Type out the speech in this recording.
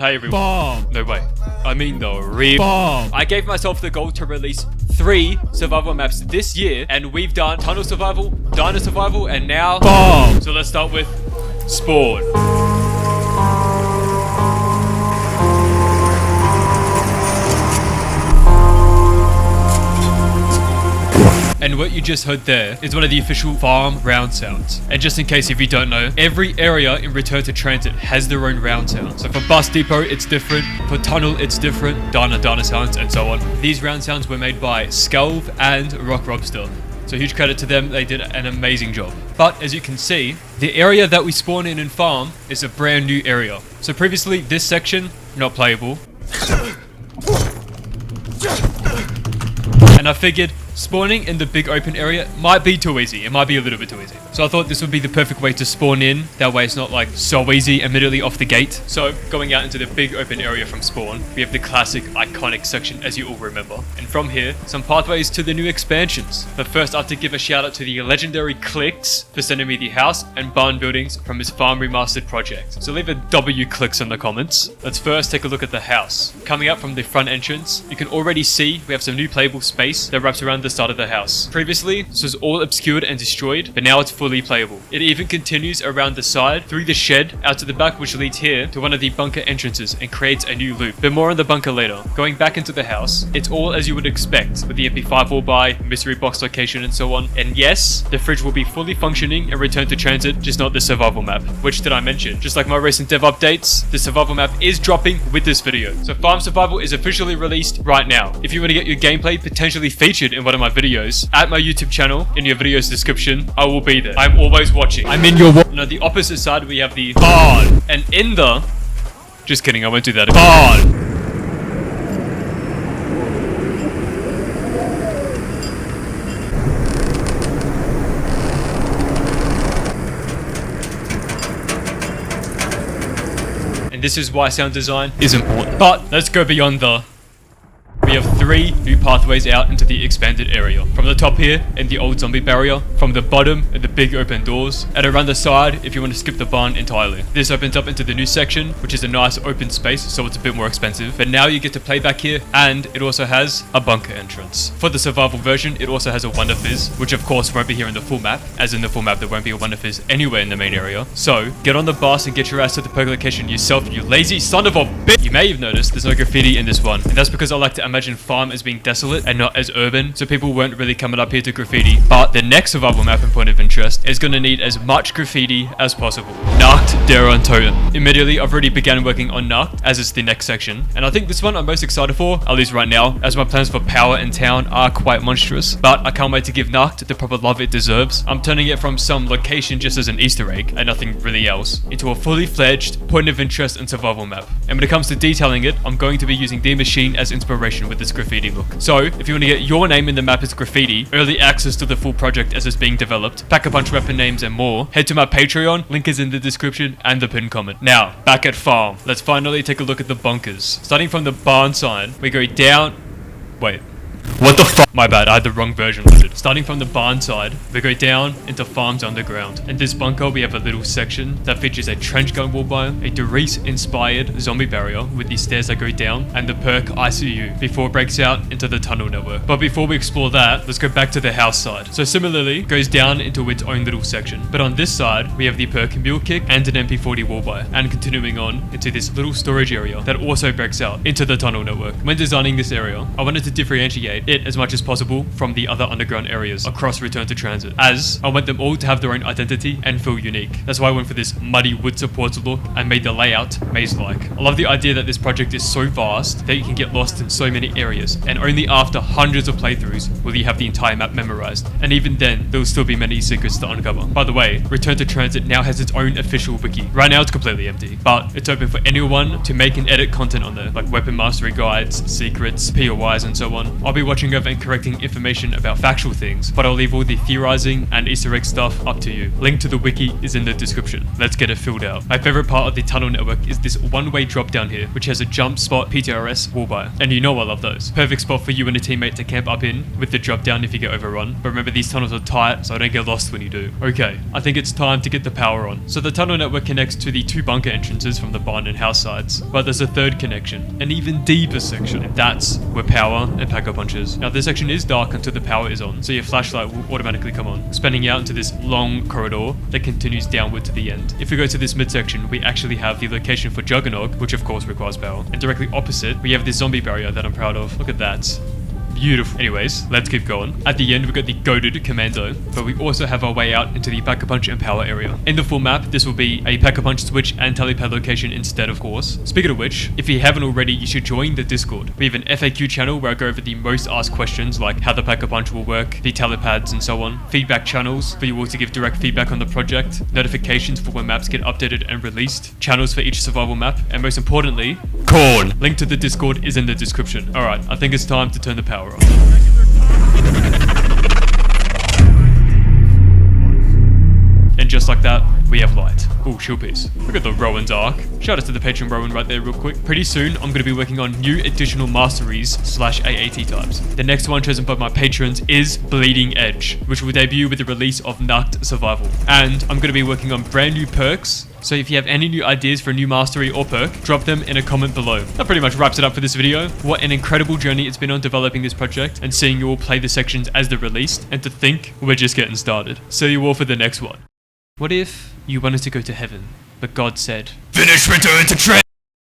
Hey everyone. Bomb. No way. I mean the real Bomb. I gave myself the goal to release 3 survival maps this year, and we've done Tunnel Survival, Dino Survival, and now Bomb. So let's start with Spawn. And what you just heard there is one of the official farm round sounds. And just in case if you don't know, every area in Return to Transit has their own round sound. So for Bus Depot, it's different. For Tunnel, it's different. Dino sounds, and so on. These round sounds were made by Skelv and Rock Robster. So huge credit to them, they did an amazing job. But as you can see, the area that we spawn in and farm is a brand new area. So previously, this section, not playable. And I figured spawning in the big open area might be too easy. It might be a little bit too easy. So I thought this would be the perfect way to spawn in. That way it's not like so easy immediately off the gate. So going out into the big open area from spawn, we have the classic iconic section as you all remember. And from here, some pathways to the new expansions. But first I have to give a shout out to the legendary Clicks for sending me the house and barn buildings from his farm remastered project. So leave a W Clicks in the comments. Let's first take a look at the house. Coming up from the front entrance, you can already see we have some new playable space that wraps around the side of the house. Previously, this was all obscured and destroyed, but now it's fully playable. It even continues around the side, through the shed, out to the back, which leads here to one of the bunker entrances and creates a new loop. But more on the bunker later. Going back into the house, it's all as you would expect, with the MP5 wall-by, mystery box location, and so on. And yes, the fridge will be fully functioning and Return to Transit, just not the survival map. Which did I mention? Just like my recent dev updates, the survival map is dropping with this video. So Farm Survival is officially released right now. If you want to get your gameplay potentially featured in one of my videos, at my YouTube channel, in your video's description, I will be there. I'm always watching. I'm in your and on the opposite side, we have the barn. And in the... Just kidding, I won't do that again. Barn. And this is why sound design is important. But let's go beyond the... We have 3 new pathways out into the expanded area. From the top here, in the old zombie barrier. From the bottom, in the big open doors. And around the side, if you want to skip the barn entirely. This opens up into the new section, which is a nice open space, so it's a bit more expensive. But now you get to play back here, and it also has a bunker entrance. For the survival version, it also has a Wonder Fizz, which of course won't be here in the full map. As in the full map, there won't be a Wonder Fizz anywhere in the main area. So, get on the bus and get your ass to the perk location yourself, you lazy son of a bitch! You may have noticed there's no graffiti in this one, and that's because I like to imagine farm as being desolate and not as urban, so people weren't really coming up here to graffiti. But the next survival map and point of interest is going to need as much graffiti as possible. Nacht der Untoten. Immediately, I've already begun working on Nacht, as it's the next section, and I think this one I'm most excited for, at least right now, as my plans for Power and Town are quite monstrous. But I can't wait to give Nacht the proper love it deserves. I'm turning it from some location just as an Easter egg, and nothing really else, into a fully fledged point of interest and survival map. And when it comes to detailing it, I'm going to be using Die Maschine as inspiration with this graffiti look. So, if you want to get your name in the map as graffiti, early access to the full project as it's being developed, Pack-a-Punch weapon names and more, head to my Patreon, link is in the description and the pinned comment. Now, back at farm, let's finally take a look at the bunkers. Starting from the barn side, we go down... Wait. What the fuck? My bad, I had the wrong version loaded. Starting from the barn side, we go down into farms underground. In this bunker, we have a little section that features a trench gun wall-by, a Doris-inspired zombie barrier with the stairs that go down, and the perk ICU before it breaks out into the tunnel network. But before we explore that, let's go back to the house side. So similarly, goes down into its own little section. But on this side, we have the perk mule kick and an MP40 wall-by, and continuing on into this little storage area that also breaks out into the tunnel network. When designing this area, I wanted to differentiate it as much as possible from the other underground areas across Return to Transit, as I want them all to have their own identity and feel unique. That's why I went for this muddy wood supports look and made the layout maze-like. I love the idea that this project is so vast that you can get lost in so many areas, and only after hundreds of playthroughs will you have the entire map memorized, and even then there will still be many secrets to uncover. By the way, Return to Transit now has its own official wiki. Right now it's completely empty, but it's open for anyone to make and edit content on there, like weapon mastery guides, secrets, POIs, and so on. I'll be be watching over and correcting information about factual things, but I'll leave all the theorizing and Easter egg stuff up to you. Link to the wiki is in the description. Let's get it filled out. My favorite part of the tunnel network is this one-way drop down here, which has a jump spot PTRS wall buy. And you know I love those. Perfect spot for you and a teammate to camp up in with the drop down if you get overrun. But remember, these tunnels are tight, so I don't get lost when you do. Okay, I think it's time to get the power on. So the tunnel network connects to the 2 bunker entrances from the barn and house sides, but there's a third connection, an even deeper section, and that's where power and Pack-a-Punch is. Now this section is dark until the power is on, so your flashlight will automatically come on, spanning out into this long corridor that continues downward to the end. If we go to this midsection, we actually have the location for Juggernog, which of course requires power, and directly opposite, we have this zombie barrier that I'm proud of. Look at that. Beautiful. Anyways, let's keep going. At the end, we got the goated commando, but we also have our way out into the Pack-a-Punch and power area. In the full map, this will be a Pack-a-Punch switch and telepad location instead, of course. Speaking of which, if you haven't already, you should join the Discord. We have an FAQ channel where I go over the most asked questions, like how the Pack-a-Punch will work, the telepads, and so on. Feedback channels for you all to give direct feedback on the project. Notifications for when maps get updated and released. Channels for each survival map. And most importantly, Corn. Link to the Discord is in the description. Alright, I think it's time to turn the power on. And just like that, we have light. Ooh, shield piece. Look at the Rowan's arc. Shout out to the patron Rowan right there real quick. Pretty soon, I'm going to be working on new additional masteries / AAT types. The next one chosen by my patrons is Bleeding Edge, which will debut with the release of Nacht Survival. And I'm going to be working on brand new perks. So if you have any new ideas for a new mastery or perk, drop them in a comment below. That pretty much wraps it up for this video. What an incredible journey it's been on developing this project and seeing you all play the sections as they're released, and to think we're just getting started. See you all for the next one. What if you wanted to go to heaven, but God said, "Finish Return to Train"?